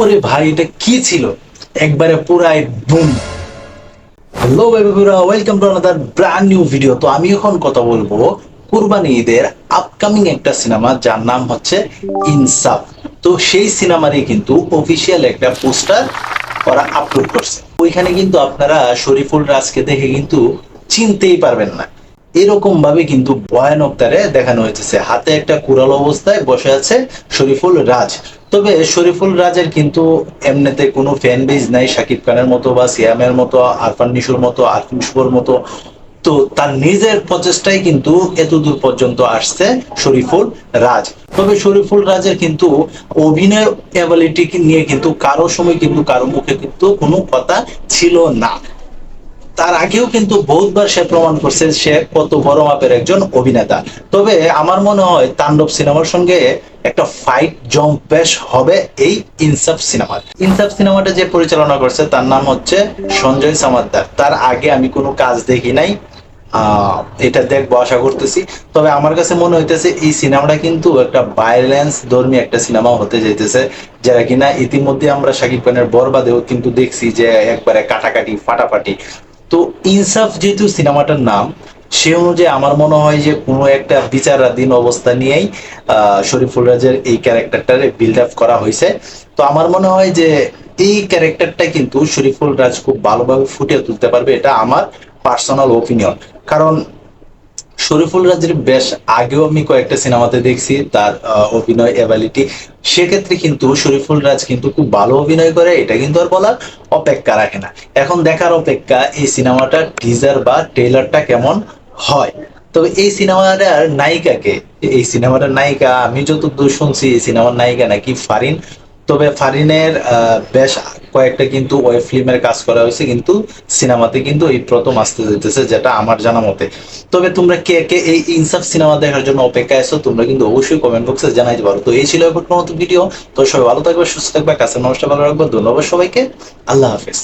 ওরে ভাই, এটা কি ছিল? একবারে পুরাই বুম। হ্যালো বন্ধুরা, welcome to another brand new video. তো আমি এখন কথা বলবো কুরবানি ঈদের আপকামিং একটা সিনেমা, যার নাম হচ্ছে ইনসাফ। তো সেই সিনেমারই কিন্তু অফিসিয়াল একটা পোস্টার ওরা আপলোড করছে। ওইখানে কিন্তু আপনারা শরীফুল রাজকে দেখে কিন্তু চিনতেই পারবেন না, এরকম ভাবে কিন্তু ভয়ানক তারে দেখানো হয়েছে। হাতে একটা কুড়াল অবস্থায় বসে আছে শরীফুল রাজ। তবে শরীফুল রাজের কিন্তু এমনিতে কোনো ফ্যান বেজ নাই, শাকিব খানের মতো বা সিয়ামের মতো, আরফান নিশুর মতো, আরফিন শুভর মতো। তো তার নিজের প্রচেষ্টাই কিন্তু এতদূর পর্যন্ত আসছে শরীফুল রাজ। তবে শরীফুল রাজের কিন্তু অভিনয় অ্যাবিলিটি নিয়ে কিন্তু কারো সময় কিন্তু কারো মুখে কিন্তু কোনো কথা ছিল না। তার আগেও কিন্তু বহুতবার সে প্রমাণ করছে সে কত বড় মাপের একজন অভিনেতা। তবে আমার মনে হয় তাণ্ডব সিনেমার সঙ্গে একটা ফাইট জম্পেশ হবে এই ইনসাফ সিনেমার। ইনসাফ সিনেমাটা যে পরিচালনা করছে তার নাম হচ্ছে সঞ্জয় সামাদ্দার। তার আগে আমি কোনো কাজ দেখি নাই, এটা দেখবো আশা করতেছি। তবে আমার কাছে মনে হইতেছে এই সিনেমাটা কিন্তু একটা ভায়োলেন্স ধর্মী একটা সিনেমা হতে যেতেছে, যারা কিনা ইতিমধ্যে আমরা শাকিব খানের বরবাদেও কিন্তু দেখছি যে একবারে কাটাকাটি ফাটাফাটি। তো ইনসাফ যেহেতু সিনেমাটার নাম, সে অনুযায়ী আমার মনে হয় যে কোনো একটা বিচারাধীন অবস্থা নিয়েই শরীফুল রাজের এই ক্যারেক্টারটারে বিল্ড আপ করা হয়েছে। তো আমার মনে হয় যে এই ক্যারেক্টারটা কিন্তু শরীফুল রাজ খুব ভালোভাবে ফুটিয়ে তুলতে পারবে, এটা আমার পার্সোনাল ওপিনিয়ন। কারণ শরীফুল রাজের বেশ আগেও আমি কয়েকটা সিনেমাতে দেখছি তার অভিনয় অ্যাবিলিটি। সেক্ষেত্রে কিন্তু শরীফুল রাজ কিন্তু খুব ভালো অভিনয় করে, এটা কিন্তু আর বলার অপেক্ষা রাখে না। এখন দেখার অপেক্ষা এই সিনেমাটার টিজার বা ট্রেলারটা কেমন হয়। তবে এই সিনেমাটার নায়িকাকে, এই সিনেমাটার নায়িকা আমি যতদূর শুনছি এই সিনেমার নায়িকা নাকি ফারিন। তবে ফারিনের বেশ কয়েকটা কিন্তু ওয়েব ফিল্মের কাজ করা হয়েছে, কিন্তু সিনেমাতে কিন্তু এই প্রথম আসতে যেতেছে, যেটা আমার জানা মতে। তবে তোমরা কে কে এই ইনসাফ সিনেমা দেখার জন্য অপেক্ষায় আছো, তোমরা কিন্তু অবশ্যই কমেন্ট বক্সে জানাইতে পারো। তো এই ছিল এখন নতুন ভিডিও। তো সবাই ভালো থাকবে, সুস্থ থাকবে, কাছে নমস্কার, ভালো রাখবো। ধন্যবাদ সবাইকে। আল্লাহ হাফেজ।